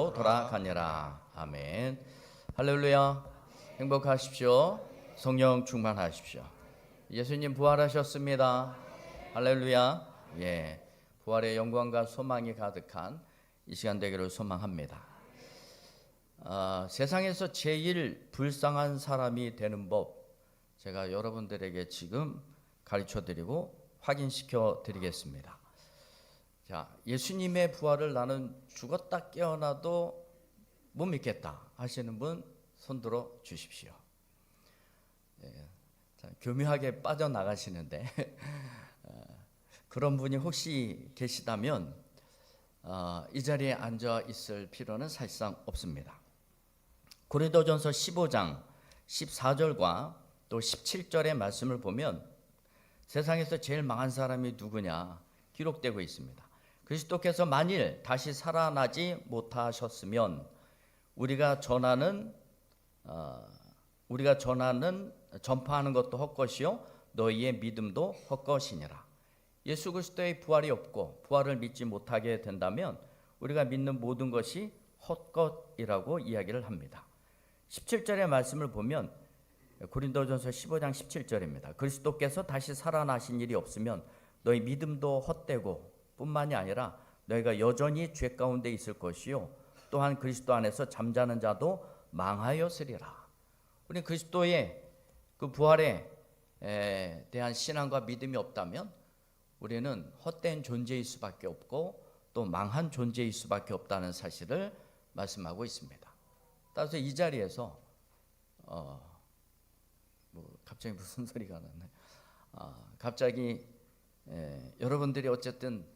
하늘로 돌아가니라. 아멘. 할렐루야. 행복하십시오. 성령 충만하십시오. 예수님 부활하셨습니다. 할렐루야. 예, 부활의 영광과 소망이 가득한 이 시간 되기를 소망합니다. 세상에서 제일 불쌍한 사람이 되는 법, 제가 여러분들에게 지금 가르쳐드리고 확인시켜 드리겠습니다. 자, 예수님의 부활을 나는 죽었다 깨어나도 못 믿겠다 하시는 분 손들어 주십시오. 예, 자, 교묘하게 빠져나가시는데 그런 분이 혹시 계시다면 이 자리에 앉아 있을 필요는 사실상 없습니다. 고린도전서 15장 14절과 또 17절의 말씀을 보면 세상에서 제일 망한 사람이 누구냐 기록되고 있습니다. 그리스도께서 만일 다시 살아나지 못하셨으면 우리가 전파하는 것도 헛것이요 너희의 믿음도 헛것이니라. 예수 그리스도의 부활이 없고 부활을 믿지 못하게 된다면 우리가 믿는 모든 것이 헛것이라고 이야기를 합니다. 17절의 말씀을 보면 고린도전서 15장 17절입니다. 그리스도께서 다시 살아나신 일이 없으면 너희 믿음도 헛되고 뿐만이 아니라 너희가 여전히 죄 가운데 있을 것이요 또한 그리스도 안에서 잠자는 자도 망하였으리라. 우리 그리스도의 그 부활에 대한 신앙과 믿음이 없다면 우리는 헛된 존재일 수밖에 없고 또 망한 존재일 수밖에 없다는 사실을 말씀하고 있습니다. 따라서 이 자리에서 갑자기 무슨 소리가 났네. 갑자기 여러분들이 어쨌든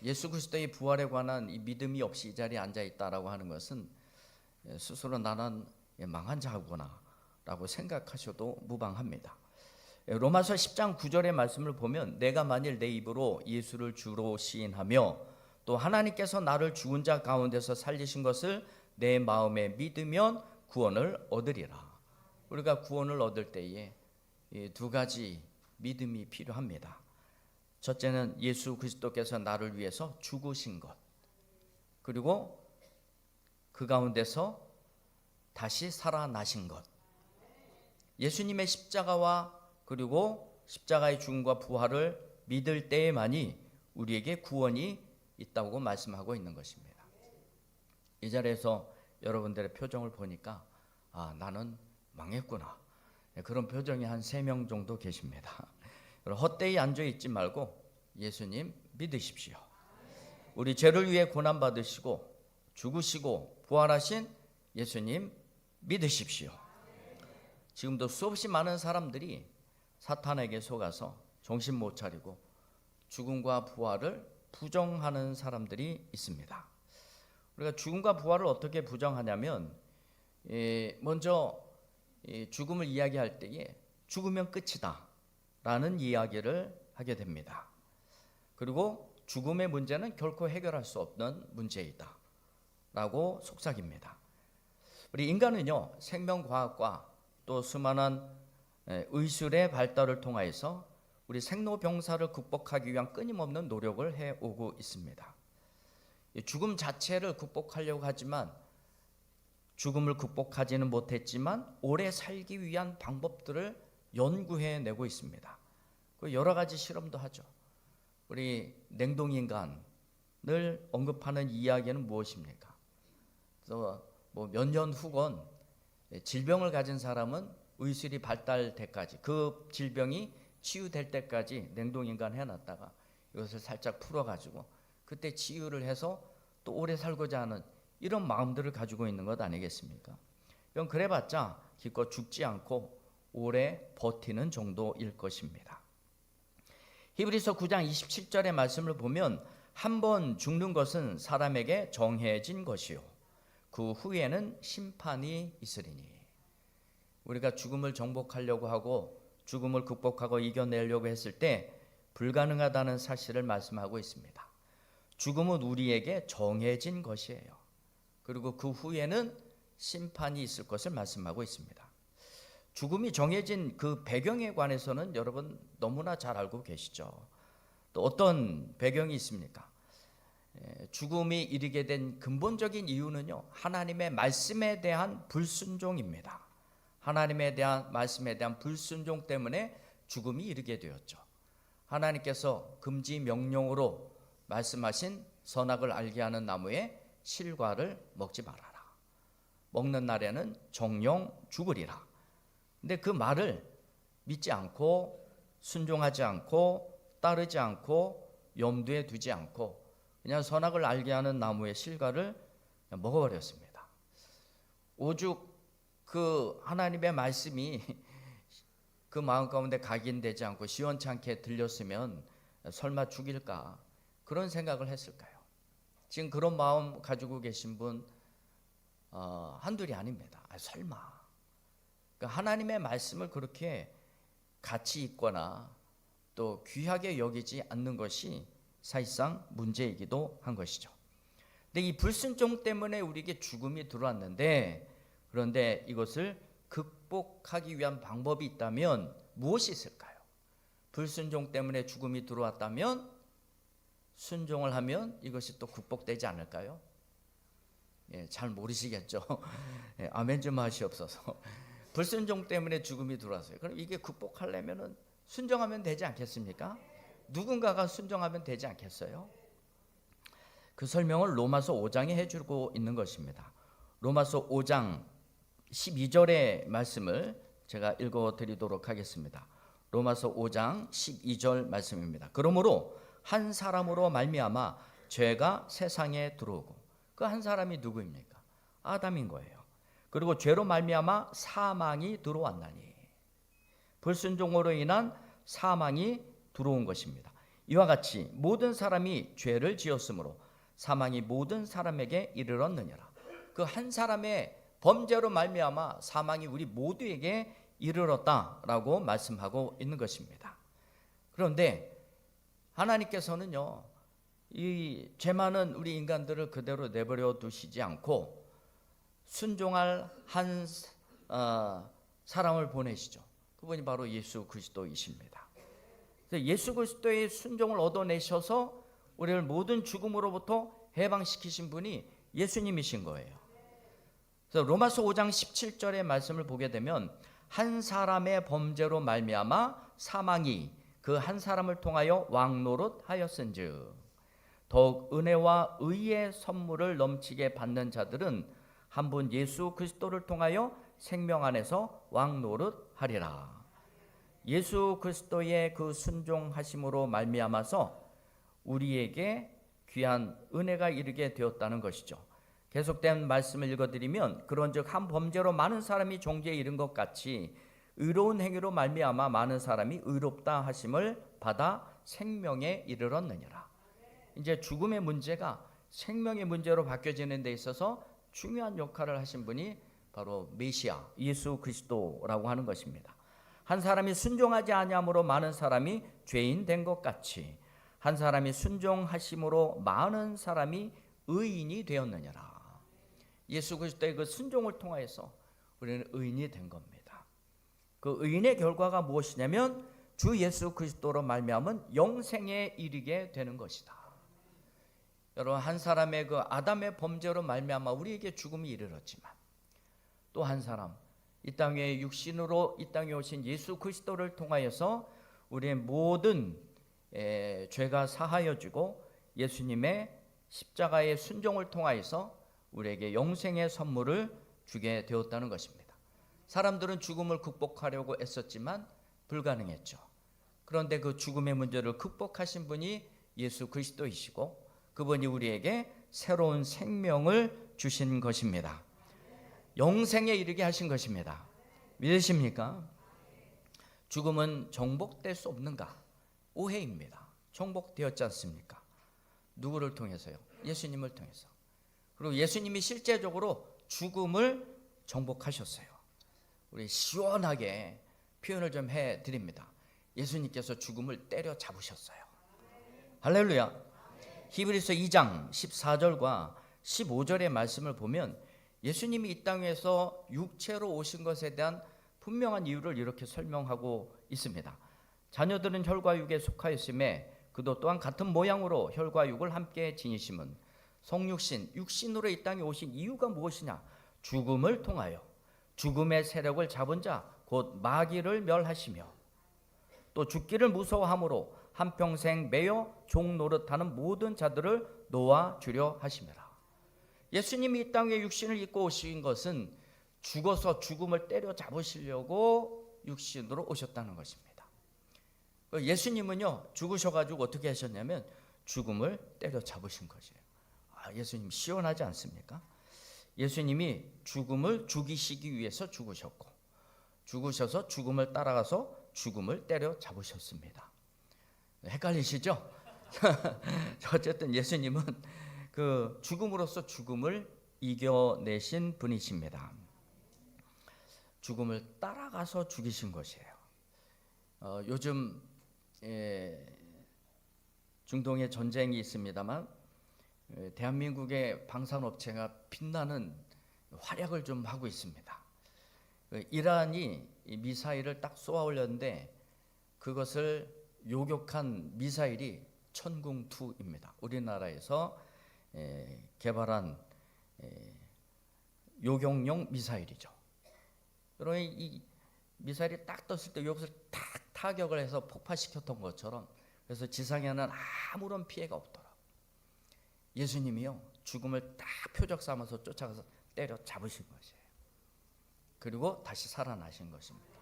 예수 그리스도의 부활에 관한 이 믿음이 없이 이 자리에 앉아 있다라고 하는 것은 스스로 나는 망한 자구나라고 생각하셔도 무방합니다. 로마서 10장 9절의 말씀을 보면 내가 만일 내 입으로 예수를 주로 시인하며 또 하나님께서 나를 죽은 자 가운데서 살리신 것을 내 마음에 믿으면 구원을 얻으리라. 우리가 구원을 얻을 때에 두 가지 믿음이 필요합니다. 첫째는 예수 그리스도께서 나를 위해서 죽으신 것, 그리고 그 가운데서 다시 살아나신 것. 예수님의 십자가와 그리고 십자가의 죽음과 부활을 믿을 때에만이 우리에게 구원이 있다고 말씀하고 있는 것입니다. 이 자리에서 여러분들의 표정을 보니까 나는 망했구나, 그런 표정이 한 3명 정도 계십니다. 헛되이 앉아있지 말고 예수님 믿으십시오. 우리 죄를 위해 고난받으시고 죽으시고 부활하신 예수님 믿으십시오. 지금도 수없이 많은 사람들이 사탄에게 속아서 정신 못 차리고 죽음과 부활을 부정하는 사람들이 있습니다. 우리가 죽음과 부활을 어떻게 부정하냐면 먼저 죽음을 이야기할 때에 죽으면 끝이다 라는 이야기를 하게 됩니다. 그리고 죽음의 문제는 결코 해결할 수 없는 문제이다 라고 속삭입니다. 우리 인간은요, 생명과학과 또 수많은 의술의 발달을 통하여서 우리 생로병사를 극복하기 위한 끊임없는 노력을 해오고 있습니다. 죽음 자체를 극복하려고 하지만 죽음을 극복하지는 못했지만 오래 살기 위한 방법들을 연구해내고 있습니다. 여러 가지 실험도 하죠. 우리 냉동인간을 언급하는 이야기는 무엇입니까? 그래서 몇 년 후건 질병을 가진 사람은 의술이 발달될 때까지, 그 질병이 치유될 때까지 냉동인간 해놨다가 이것을 살짝 풀어가지고 그때 치유를 해서 또 오래 살고자 하는 이런 마음들을 가지고 있는 것 아니겠습니까? 이건 그래봤자 기껏 죽지 않고 오래 버티는 정도일 것입니다. 히브리서 9장 27절의 말씀을 보면 한 번 죽는 것은 사람에게 정해진 것이요 그 후에는 심판이 있으리니. 우리가 죽음을 정복하려고 하고 죽음을 극복하고 이겨내려고 했을 때 불가능하다는 사실을 말씀하고 있습니다. 죽음은 우리에게 정해진 것이에요. 그리고 그 후에는 심판이 있을 것을 말씀하고 있습니다. 죽음이 정해진 그 배경에 관해서는 여러분 너무나 잘 알고 계시죠. 또 어떤 배경이 있습니까? 죽음이 이르게 된 근본적인 이유는요, 하나님의 말씀에 대한 불순종입니다. 하나님에 대한 말씀에 대한 불순종 때문에 죽음이 이르게 되었죠. 하나님께서 금지 명령으로 말씀하신 선악을 알게 하는 나무의 실과를 먹지 말아라. 먹는 날에는 정령 죽으리라. 근데 그 말을 믿지 않고 순종하지 않고 따르지 않고 염두에 두지 않고 그냥 선악을 알게 하는 나무의 실과를 먹어버렸습니다. 오죽 그 하나님의 말씀이 그 마음 가운데 각인되지 않고 시원찮게 들렸으면 설마 죽일까 그런 생각을 했을까요? 지금 그런 마음 가지고 계신 분 한둘이 아닙니다. 설마 그러니까 하나님의 말씀을 그렇게 가치 있거나 또 귀하게 여기지 않는 것이 사실상 문제이기도 한 것이죠. 근데 이 불순종 때문에 우리에게 죽음이 들어왔는데, 그런데 이것을 극복하기 위한 방법이 있다면 무엇이 있을까요? 불순종 때문에 죽음이 들어왔다면 순종을 하면 이것이 또 극복되지 않을까요? 잘 모르시겠죠? 아멘 좀 하시옵소서. 불순종 때문에 죽음이 들어왔어요. 그럼 이게 극복하려면 순종하면 되지 않겠습니까? 누군가가 순종하면 되지 않겠어요? 그 설명을 로마서 5장에 해주고 있는 것입니다. 로마서 5장 12절의 말씀을 제가 읽어드리도록 하겠습니다. 로마서 5장 12절 말씀입니다. 그러므로 한 사람으로 말미암아 죄가 세상에 들어오고, 그 한 사람이 누구입니까? 아담인 거예요. 그리고 죄로 말미암아 사망이 들어왔나니, 불순종으로 인한 사망이 들어온 것입니다. 이와 같이 모든 사람이 죄를 지었으므로 사망이 모든 사람에게 이르렀느니라. 그 한 사람의 범죄로 말미암아 사망이 우리 모두에게 이르렀다라고 말씀하고 있는 것입니다. 그런데 하나님께서는요, 이 죄 많은 우리 인간들을 그대로 내버려 두시지 않고 순종할 한 사람을 보내시죠. 그분이 바로 예수 그리스도이십니다. 예수 그리스도의 순종을 얻어내셔서 우리를 모든 죽음으로부터 해방시키신 분이 예수님이신 거예요. 그래서 로마서 5장 17절의 말씀을 보게 되면 한 사람의 범죄로 말미암아 사망이 그 한 사람을 통하여 왕노릇하였은즉 더욱 은혜와 의의 선물을 넘치게 받는 자들은 한 분 예수 그리스도를 통하여 생명 안에서 왕노릇하리라. 예수 그리스도의 그 순종하심으로 말미암아서 우리에게 귀한 은혜가 이르게 되었다는 것이죠. 계속된 말씀을 읽어드리면 그런즉 한 범죄로 많은 사람이 종죄에 이른 것 같이 의로운 행위로 말미암아 많은 사람이 의롭다 하심을 받아 생명에 이르렀느니라. 이제 죽음의 문제가 생명의 문제로 바뀌어지는 데 있어서 중요한 역할을 하신 분이 바로 메시아 예수 그리스도라고 하는 것입니다. 한 사람이 순종하지 아니함으로 많은 사람이 죄인 된 것 같이 한 사람이 순종하심으로 많은 사람이 의인이 되었느니라. 예수 그리스도의 그 순종을 통하여서 우리는 의인이 된 겁니다. 그 의인의 결과가 무엇이냐면 주 예수 그리스도로 말미암은 영생에 이르게 되는 것이다. 여러분, 한 사람의 그 아담의 범죄로 말미암아 우리에게 죽음이 이르렀지만 또 한 사람, 이 땅에 육신으로 이 땅에 오신 예수 그리스도를 통하여서 우리의 모든 죄가 사하여지고 예수님의 십자가의 순종을 통하여서 우리에게 영생의 선물을 주게 되었다는 것입니다. 사람들은 죽음을 극복하려고 애썼지만 불가능했죠. 그런데 그 죽음의 문제를 극복하신 분이 예수 그리스도이시고 그분이 우리에게 새로운 생명을 주신 것입니다. 영생에 이르게 하신 것입니다. 믿으십니까? 죽음은 정복될 수 없는가? 오해입니다. 정복되었지 않습니까? 누구를 통해서요? 예수님을 통해서. 그리고 예수님이 실제적으로 죽음을 정복하셨어요. 우리 시원하게 표현을 좀 해드립니다. 예수님께서 죽음을 때려잡으셨어요. 할렐루야. 히브리서 2장 14절과 15절의 말씀을 보면 예수님이 이 땅에서 육체로 오신 것에 대한 분명한 이유를 이렇게 설명하고 있습니다. 자녀들은 혈과 육에 속하였음에 그도 또한 같은 모양으로 혈과 육을 함께 지니심은 성육신, 육신으로 이 땅에 오신 이유가 무엇이냐? 죽음을 통하여 죽음의 세력을 잡은 자, 곧 마귀를 멸하시며 또 죽기를 무서워함으로 한평생 매여 종 노릇하는 모든 자들을 놓아주려 하심이라. 예수님이 이 땅에 육신을 입고 오신 것은 죽어서 죽음을 때려잡으시려고 육신으로 오셨다는 것입니다. 예수님은요, 죽으셔가지고 어떻게 하셨냐면 죽음을 때려잡으신 것이에요. 예수님 시원하지 않습니까? 예수님이 죽음을 죽이시기 위해서 죽으셨고, 죽으셔서 죽음을 따라가서 죽음을 때려잡으셨습니다. 헷갈리시죠? 어쨌든 예수님은 그 죽음으로써 죽음을 이겨내신 분이십니다. 죽음을 따라가서 죽이신 것이에요. 요즘 중동에 전쟁이 있습니다만 대한민국의 방산업체가 빛나는 활약을 좀 하고 있습니다. 이란이 미사일을 딱 쏘아 올렸는데 그것을 요격한 미사일이 천궁2입니다. 우리나라에서 개발한 요격용 미사일이죠. 그러면 이 미사일이 딱 떴을 때 여기서 탁 타격을 해서 폭파시켰던 것처럼, 그래서 지상에는 아무런 피해가 없더라. 예수님이요, 죽음을 딱 표적 삼아서 쫓아가서 때려 잡으신 것이에요. 그리고 다시 살아나신 것입니다.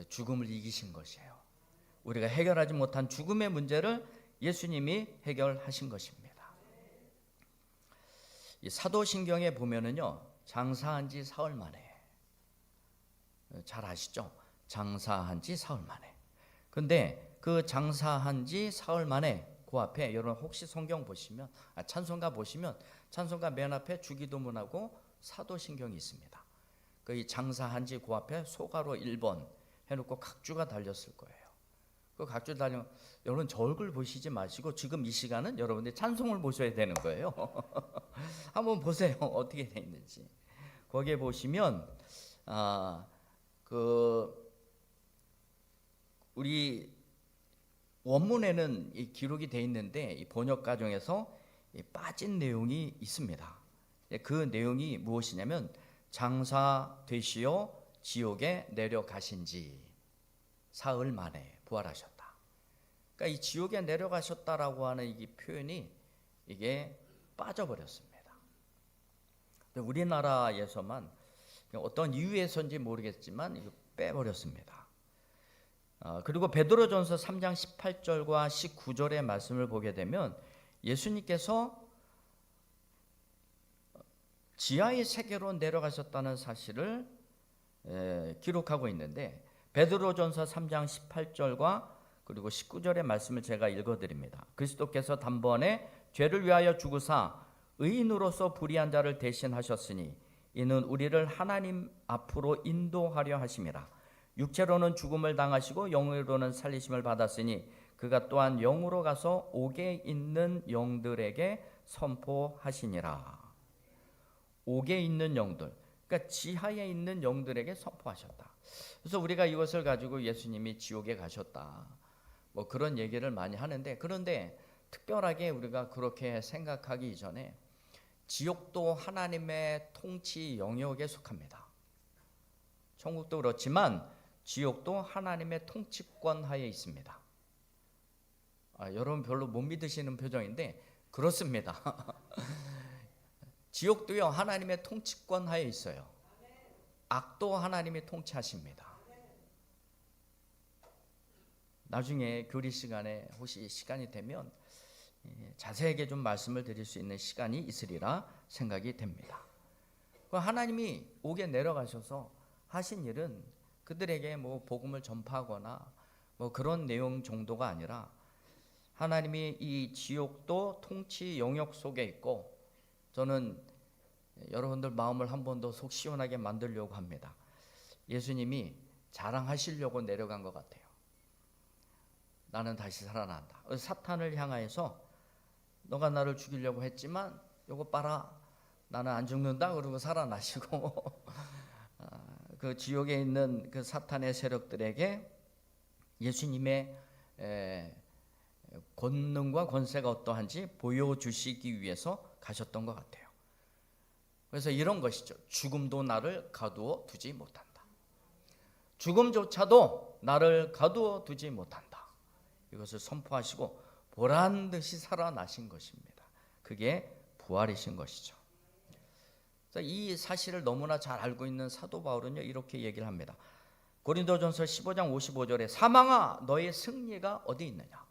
죽음을 이기신 것이에요. 우리가 해결하지 못한 죽음의 문제를 예수님이 해결하신 것입니다. 이 사도신경에 보면은요, 장사한 지 사흘 만에, 잘 아시죠? 장사한 지 사흘 만에. 근데 그 장사한 지 사흘 만에 그 앞에, 여러분 혹시 성경 보시면, 찬송가 보시면 찬송가 맨 앞에 주기도문하고 사도신경이 있습니다. 그 장사한 지 그 앞에 소가로 1번 해놓고 각주가 달렸을 거예요. 그 각주 달리면, 여러분 저 얼굴 보시지 마시고 지금 이 시간은 여러분들이 찬송을 보셔야 되는 거예요. 한번 보세요, 어떻게 돼 있는지. 거기에 보시면 우리 원문에는 이 기록이 돼 있는데 이 번역 과정에서 빠진 내용이 있습니다. 그 내용이 무엇이냐면, 장사되시어 지옥에 내려가신지 사흘 만에 부활하셨다. 그러니까 이 지옥에 내려가셨다라고 하는 이 표현이 이게 빠져버렸습니다. 우리나라에서만 어떤 이유에서인지 모르겠지만 이거 빼버렸습니다. 그리고 베드로전서 3장 18절과 19절의 말씀을 보게 되면 예수님께서 지하의 세계로 내려가셨다는 사실을 기록하고 있는데, 베드로전서 3장 18절과 그리고 19절의 말씀을 제가 읽어드립니다. 그리스도께서 단번에 죄를 위하여 죽으사 의인으로서 불의한 자를 대신하셨으니 이는 우리를 하나님 앞으로 인도하려 하심이라. 육체로는 죽음을 당하시고 영으로는 살리심을 받았으니 그가 또한 영으로 가서 옥에 있는 영들에게 선포하시니라. 옥에 있는 영들, 그러니까 지하에 있는 영들에게 선포하셨다. 그래서 우리가 이것을 가지고 예수님이 지옥에 가셨다, 뭐 그런 얘기를 많이 하는데, 그런데 특별하게 우리가 그렇게 생각하기 이전에 지옥도 하나님의 통치 영역에 속합니다. 천국도 그렇지만 지옥도 하나님의 통치권 하에 있습니다. 여러분 별로 못 믿으시는 표정인데 그렇습니다. 지옥도요, 하나님의 통치권 하에 있어요. 악도 하나님이 통치하십니다. 나중에 교리 시간에 혹시 시간이 되면 자세하게 좀 말씀을 드릴 수 있는 시간이 있으리라 생각이 됩니다. 하나님이 옥에 내려가셔서 하신 일은 그들에게 뭐 복음을 전파하거나 뭐 그런 내용 정도가 아니라, 하나님이 이 지옥도 통치 영역 속에 있고, 저는 여러분들 마음을 한 번 더 속 시원하게 만들려고 합니다. 예수님이 자랑하시려고 내려간 것 같아요. 나는 다시 살아난다. 사탄을 향하여서 너가 나를 죽이려고 했지만 요거 봐라, 나는 안 죽는다, 그러고 살아나시고 그 지옥에 있는 그 사탄의 세력들에게 예수님의 권능과 권세가 어떠한지 보여주시기 위해서 가셨던 것 같아요. 그래서 이런 것이죠. 죽음도 나를 가두어 두지 못한다. 죽음조차도 나를 가두어 두지 못한다. 이것을 선포하시고 보란듯이 살아나신 것입니다. 그게 부활이신 것이죠. 이 사실을 너무나 잘 알고 있는 사도 바울은요, 이렇게 얘기를 합니다. 고린도전서 15장 55절에 사망아 너의 승리가 어디 있느냐.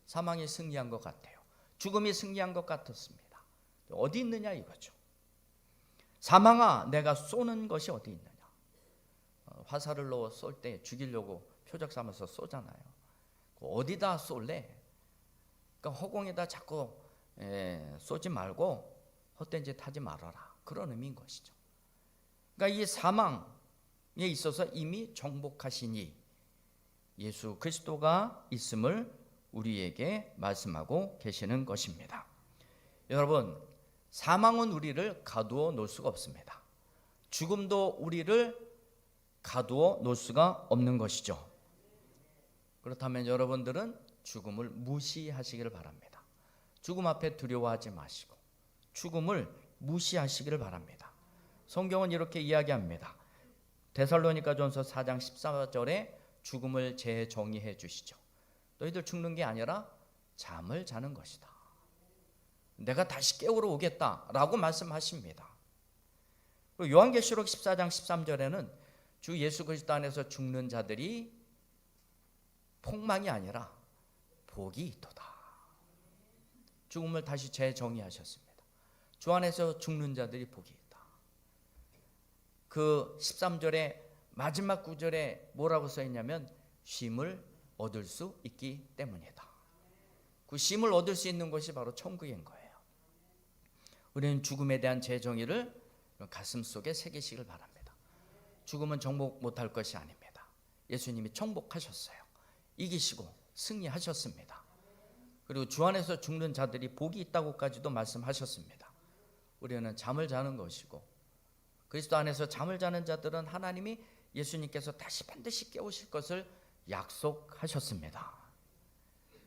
사망이 승리한 것 같아요. 죽음이 승리한 것 같았습니다. 어디 있느냐 이거죠. 사망아 내가 쏘는 것이 어디 있느냐. 화살을 넣어 쏠 때 죽이려고 표적 삼아서 쏘잖아요. 어디다 쏠래? 그러니까 허공에다 자꾸 쏘지 말고 헛된 짓 하지 말아라. 그런 의미인 것이죠. 그러니까 이 사망에 있어서 이미 정복하시니 예수 그리스도가 있음을 우리에게 말씀하고 계시는 것입니다. 여러분, 사망은 우리를 가두어 놓을 수가 없습니다. 죽음도 우리를 가두어 놓을 수가 없는 것이죠. 그렇다면 여러분들은 죽음을 무시하시기를 바랍니다. 죽음 앞에 두려워하지 마시고 죽음을 무시하시기를 바랍니다. 성경은 이렇게 이야기합니다. 데살로니가전서 4장 14절에 죽음을 재정의해 주시죠. 너희들 죽는 게 아니라 잠을 자는 것이다. 내가 다시 깨우러 오겠다라고 말씀하십니다. 그리고 요한계시록 14장 13절에는 주 예수 그리스도 안에서 죽는 자들이 폭망이 아니라 복이 있도다. 죽음을 다시 재정의하셨습니다. 주 안에서 죽는 자들이 복이 있다. 그 13절에 마지막 구절에 뭐라고 써 있냐면 쉼을 얻을 수 있기 때문이다. 그 쉼을 얻을 수 있는 것이 바로 천국인 거예요. 우리는 죽음에 대한 재정의를 가슴 속에 새기시길 바랍니다. 죽음은 정복 못할 것이 아닙니다. 예수님이 정복하셨어요. 이기시고 승리하셨습니다. 그리고 주 안에서 죽는 자들이 복이 있다고까지도 말씀하셨습니다. 우리는 잠을 자는 것이고 그리스도 안에서 잠을 자는 자들은 하나님이 예수님께서 다시 반드시 깨우실 것을 약속하셨습니다.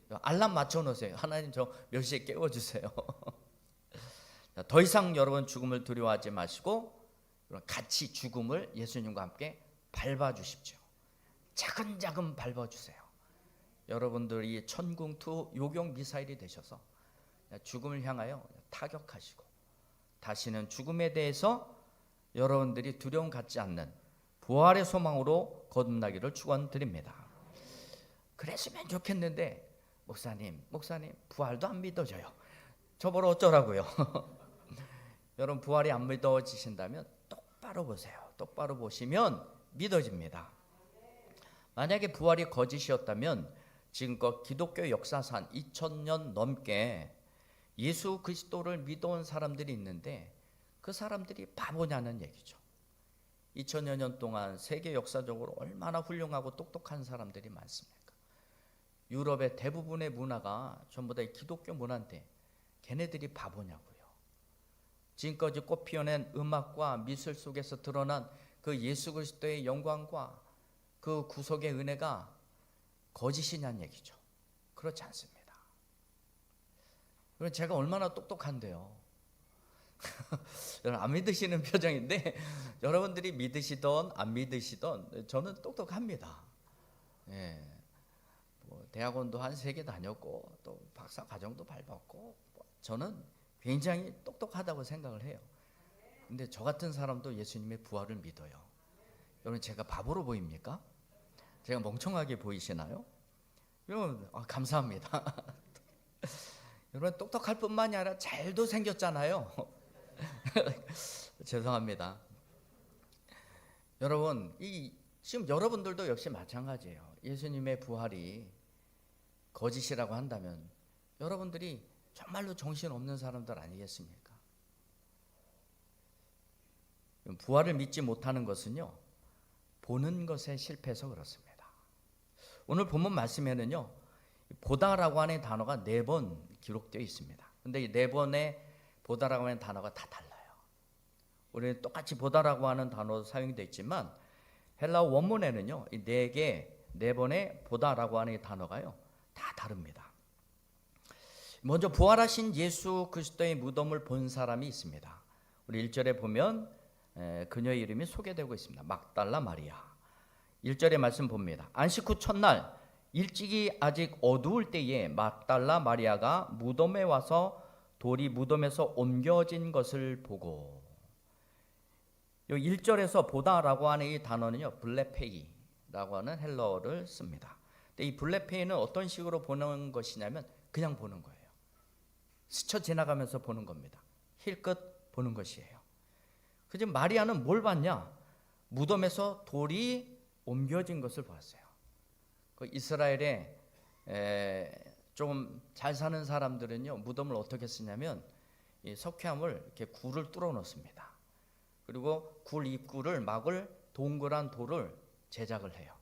알람 맞춰놓으세요. 하나님 저 몇 시에 깨워주세요. 더 이상 여러분 죽음을 두려워하지 마시고 같이 죽음을 예수님과 함께 밟아주십시오. 차근차근 밟아주세요. 여러분들이 천궁투 요격 미사일이 되셔서 죽음을 향하여 타격하시고 다시는 죽음에 대해서 여러분들이 두려움 갖지 않는 부활의 소망으로 거듭나기를 축원드립니다. 그랬으면 좋겠는데 목사님 부활도 안 믿어져요. 저보러 어쩌라고요. 여러분 부활이 안 믿어지신다면 똑바로 보세요. 똑바로 보시면 믿어집니다. 만약에 부활이 거짓이었다면 지금껏 기독교 역사상 2000년 넘게 예수 그리스도를 믿어온 사람들이 있는데 그 사람들이 바보냐는 얘기죠. 2000여 년 동안 세계 역사적으로 얼마나 훌륭하고 똑똑한 사람들이 많습니까? 유럽의 대부분의 문화가 전부 다 기독교 문화인데 걔네들이 바보냐고요. 지금까지 꽃 피어낸 음악과 미술 속에서 드러난 그 예수 그리스도의 영광과 그 구속의 은혜가 거짓이냐는 얘기죠. 그렇지 않습니다. 그럼 제가 얼마나 똑똑한데요. 여러분 안 믿으시는 표정인데 여러분들이 믿으시던 안 믿으시던 저는 똑똑합니다. 예. 뭐 대학원도 한 3개 다녔고 또 박사 과정도 밟았고 저는 굉장히 똑똑하다고 생각을 해요. 근데 저 같은 사람도 예수님의 부활을 믿어요. 여러분 제가 바보로 보입니까? 제가 멍청하게 보이시나요? 여러분 감사합니다. 여러분 똑똑할 뿐만이 아니라 잘도 생겼잖아요. 죄송합니다. 여러분 지금 여러분들도 역시 마찬가지예요. 예수님의 부활이 거짓이라고 한다면 여러분들이 정말로 정신없는 사람들 아니겠습니까? 부활을 믿지 못하는 것은요 보는 것에 실패해서 그렇습니다. 오늘 본문 말씀에는요 보다라고 하는 단어가 4번 기록되어 있습니다. 근데 이 4번의 보다라고 하는 단어가 다 달라요. 우리는 똑같이 보다라고 하는 단어도 사용되어 있지만 헬라어 원문에는요 이 4번의 보다라고 하는 이 단어가요 다 다릅니다. 먼저 부활하신 예수 그리스도의 무덤을 본 사람이 있습니다. 우리 1절에 보면 그녀의 이름이 소개되고 있습니다. 막달라 마리아. 1절의 말씀 봅니다. 안식 후 첫날 일찍이 아직 어두울 때에 막달라 마리아가 무덤에 와서 돌이 무덤에서 옮겨진 것을 보고, 여기 1절에서 보다라고 하는 이 단어는요, 블레페이라고 하는 헬러어를 씁니다. 근데 이 블레페이는 어떤 식으로 보는 것이냐면 그냥 보는 거예요. 스쳐 지나가면서 보는 겁니다. 힐끗 보는 것이에요. 그지 마리아는 뭘 봤냐? 무덤에서 돌이 옮겨진 것을 봤어요. 그 이스라엘에 좀 잘 사는 사람들은요, 무덤을 어떻게 쓰냐면 이 석회암을 이렇게 굴을 뚫어 놓습니다. 그리고 굴 입구를 막을 동그란 돌을 제작을 해요.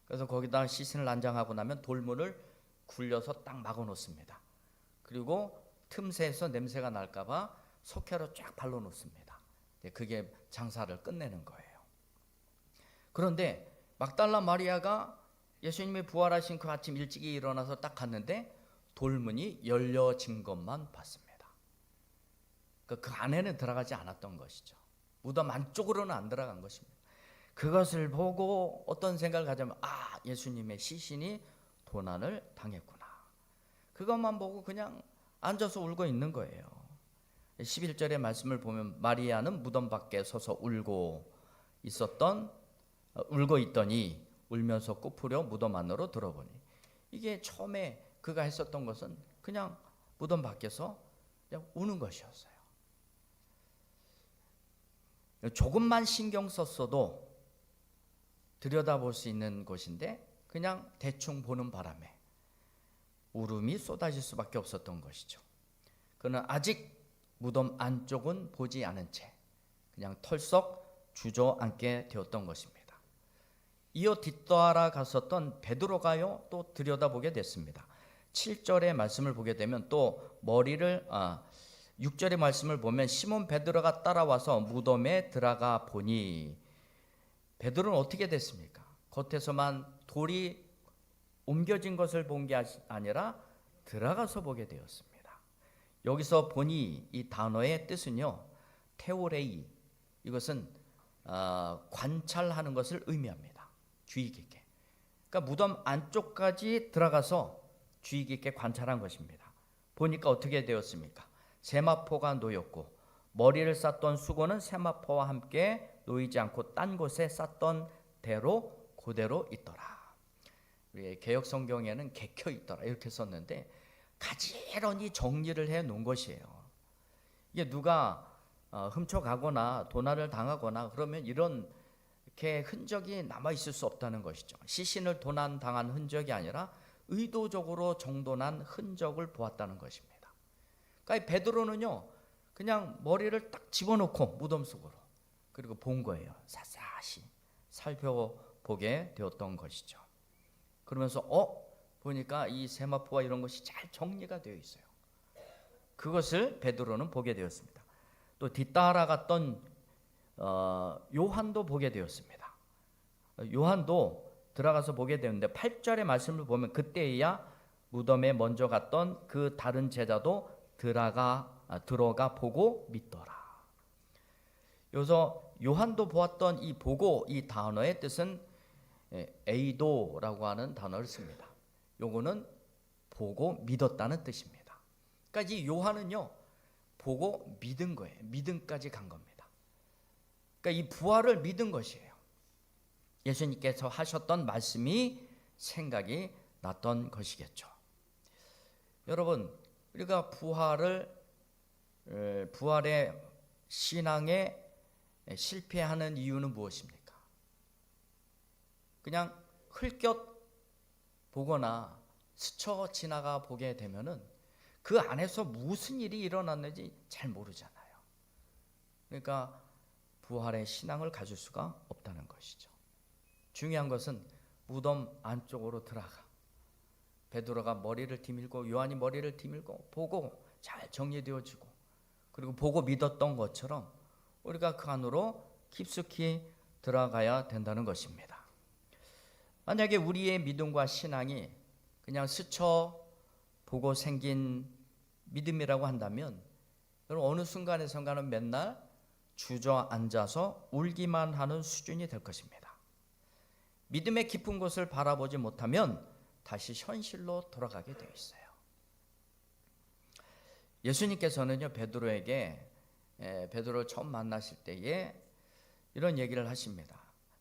그래서 거기다 시신을 난장하고 나면 돌문을 굴려서 딱 막아 놓습니다. 그리고 틈새에서 냄새가 날까봐 석회로 쫙 발라 놓습니다. 그게 장사를 끝내는 거예요. 그런데 막달라 마리아가 예수님이 부활하신 그 아침 일찍이 일어나서 딱 갔는데 돌문이 열려진 것만 봤습니다. 그 안에는 들어가지 않았던 것이죠. 무덤 안쪽으로는 안 들어간 것입니다. 그것을 보고 어떤 생각을 가지면, 아, 예수님의 시신이 도난을 당했구나. 그것만 보고 그냥 앉아서 울고 있는 거예요. 11절의 말씀을 보면 마리아는 무덤 밖에 서서 울고 있더니 울면서 꾸프려 무덤 안으로 들어보니, 이게 처음에 그가 했었던 것은 그냥 무덤 밖에서 그냥 우는 것이었어요. 조금만 신경 썼어도 들여다볼 수 있는 곳인데 그냥 대충 보는 바람에 울음이 쏟아질 수밖에 없었던 것이죠. 그는 아직 무덤 안쪽은 보지 않은 채 그냥 털썩 주저앉게 되었던 것입니다. 이어 뒤따라 갔었던 베드로가요 또 들여다보게 됐습니다. 7절의 말씀을 보게 되면 또 6절의 말씀을 보면 시몬 베드로가 따라와서 무덤에 들어가 보니, 베드로는 어떻게 됐습니까? 겉에서만 돌이 옮겨진 것을 본 게 아니라 들어가서 보게 되었습니다. 여기서 보니 이 단어의 뜻은요, 테오레이, 이것은 관찰하는 것을 의미합니다. 주의 깊게. 그러니까 무덤 안쪽까지 들어가서 주의 깊게 관찰한 것입니다. 보니까 어떻게 되었습니까? 세마포가 놓였고 머리를 쌌던 수건은 세마포와 함께 놓이지 않고 딴 곳에 쌌던 대로 그대로 있더라. 우리 개역 성경에는 개켜 있더라 이렇게 썼는데 가지런히 정리를 해 놓은 것이에요. 이게 누가 훔쳐가거나 도난을 당하거나 그러면 이렇게 흔적이 남아 있을 수 없다는 것이죠. 시신을 도난 당한 흔적이 아니라 의도적으로 정돈한 흔적을 보았다는 것입니다. 그러니까 베드로는요, 그냥 머리를 딱 집어넣고 무덤 속으로 그리고 본 거예요. 사사시 살펴보게 되었던 것이죠. 그러면서 보니까 이 세마포와 이런 것이 잘 정리가 되어 있어요. 그것을 베드로는 보게 되었습니다. 또 뒤따라갔던 요한도 보게 되었습니다. 요한도 들어가서 보게 되는데 8절의 말씀을 보면 그때야 무덤에 먼저 갔던 그 다른 제자도 들어가 보고 믿더라. 여기서 요한도 보았던 이 보고, 이 단어의 뜻은 에이도라고 하는 단어를 씁니다. 요거는 보고 믿었다는 뜻입니다. 그러니까 이 요한은요, 보고 믿은 거예요. 믿음까지 간 겁니다. 그러니까 이 부활을 믿은 것이에요. 예수님께서 하셨던 말씀이 생각이 났던 것이겠죠. 여러분, 우리가 부활의 신앙에 실패하는 이유는 무엇입니까? 그냥 흘뼬 보거나 스쳐 지나가 보게 되면은 그 안에서 무슨 일이 일어났는지 잘 모르잖아요. 그러니까 부활의 신앙을 가질 수가 없다는 것이죠. 중요한 것은 무덤 안쪽으로 들어가 베드로가 머리를 디밀고 요한이 머리를 디밀고 보고 잘 정리되어지고 그리고 보고 믿었던 것처럼 우리가 그 안으로 깊숙이 들어가야 된다는 것입니다. 만약에 우리의 믿음과 신앙이 그냥 스쳐 보고 생긴 믿음이라고 한다면 여러분 어느 순간에선가는 맨날 주저앉아서 울기만 하는 수준이 될 것입니다. 믿음의 깊은 곳을 바라보지 못하면 다시 현실로 돌아가게 되어 있어요. 예수님께서는요 베드로를 처음 만나실 때에 이런 얘기를 하십니다.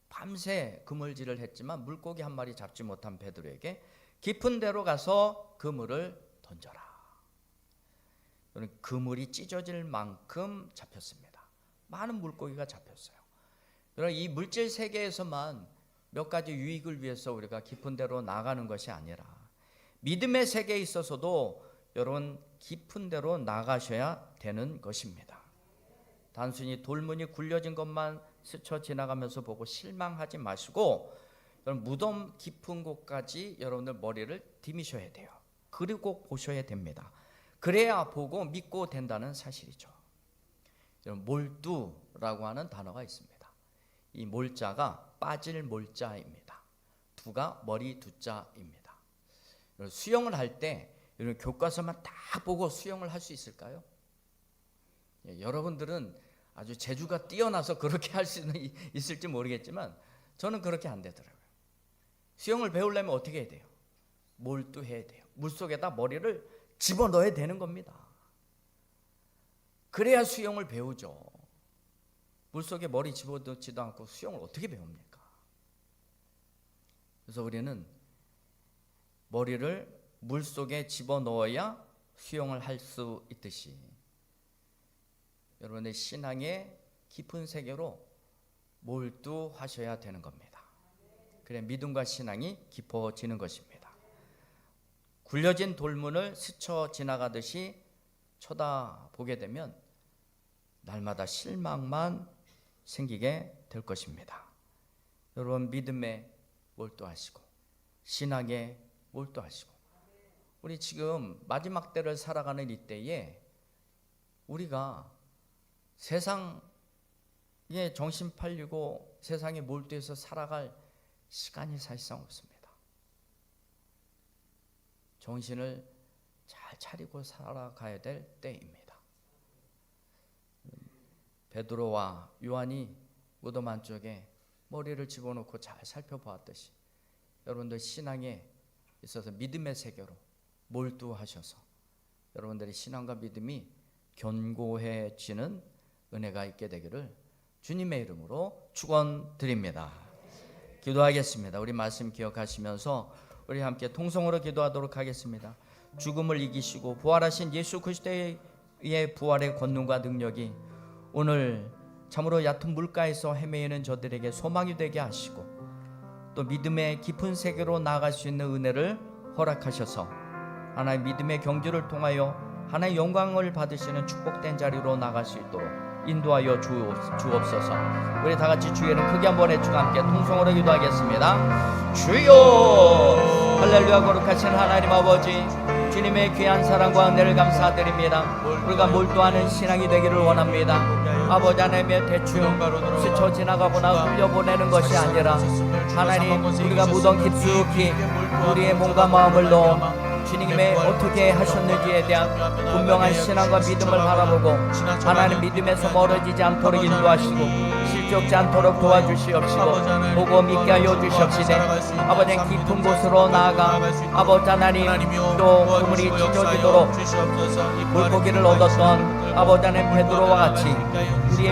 밤새 그물질을 했지만 물고기 한 마리 잡지 못한 베드로에게 깊은 데로 가서 그물을 던져라. 그물이 찢어질 만큼 잡혔습니다. 많은 물고기가 잡혔어요. 여러분 이 물질 세계에서만 몇 가지 유익을 위해서 우리가 깊은 데로 나가는 것이 아니라 믿음의 세계에 있어서도 여러분 깊은 데로 나가셔야 되는 것입니다. 단순히 돌문이 굴려진 것만 스쳐 지나가면서 보고 실망하지 마시고 여러분 무덤 깊은 곳까지 여러분들 머리를 디미셔야 돼요. 그리고 보셔야 됩니다. 그래야 보고 믿고 된다는 사실이죠. 여러분 몰두라고 하는 단어가 있습니다. 이 몰자가 빠질 몰자입니다. 두가 머리 두자입니다. 수영을 할 때 이런 교과서만 다 보고 수영을 할 수 있을까요? 여러분들은 아주 재주가 뛰어나서 그렇게 할 수는 있을지 모르겠지만 저는 그렇게 안 되더라고요. 수영을 배우려면 어떻게 해야 돼요? 몰두해야 돼요. 물속에다 머리를 집어넣어야 되는 겁니다. 그래야 수영을 배우죠. 물속에 머리 집어넣지도 않고 수영을 어떻게 배웁니까? 그래서 우리는 머리를 물속에 집어넣어야 수영을 할 수 있듯이 여러분의 신앙의 깊은 세계로 몰두하셔야 되는 겁니다. 그래 믿음과 신앙이 깊어지는 것입니다. 굴려진 돌문을 스쳐 지나가듯이 쳐다보게 되면 날마다 실망만 생기게 될 것입니다. 여러분 믿음에 몰두하시고 신앙에 몰두하시고 우리 지금 마지막 때를 살아가는 이때에 우리가 세상에 정신 팔리고 세상에 몰두해서 살아갈 시간이 사실상 없습니다. 정신을 잘 차리고 살아가야 될 때입니다. 베드로와 요한이 무덤 안쪽에 머리를 집어넣고 잘 살펴보았듯이 여러분들 신앙에 있어서 믿음의 세계로 몰두하셔서 여러분들의 신앙과 믿음이 견고해지는 은혜가 있게 되기를 주님의 이름으로 축원드립니다. 기도하겠습니다. 우리 말씀 기억하시면서 우리 함께 통성으로 기도하도록 하겠습니다. 죽음을 이기시고 부활하신 예수 그리스도의 부활의 권능과 능력이 오늘 참으로 얕은 물가에서 헤매이는 저들에게 소망이 되게 하시고 또 믿음의 깊은 세계로 나아갈 수 있는 은혜를 허락하셔서 하나의 믿음의 경주를 통하여 하나의 영광을 받으시는 축복된 자리로 나갈 수 있도록 인도하여 주옵소서. 우리 다 같이 주의 이름 크게 한번 외치고 함께 통성으로 기도하겠습니다. 주여 할렐루야. 거룩하신 하나님 아버지 주님의 귀한 사랑과 은혜를 감사드립니다. 우리가 몰두하는 신앙이 되기를 원합니다. 아버지 하나님의 대충 스쳐 지나가거나 흘려보내는 것이 아니라 하나님 우리가 무덤 깊숙이 우리의 몸과 마음을 넣어 주님의 어떻게 하셨는지에 대한 분명한 신앙과 믿음을 바라보고 하나님 믿음에서 멀어지지 않도록 인도하시고 실족지 않도록 도와주시옵시고 보고 믿게 하여 주시옵시되 아버지 깊은 곳으로 나아가 아버지 하나님 또 그물이 찢어지도록 물고기를 얻었던 아버지 하나님 베드로와 같이 우리의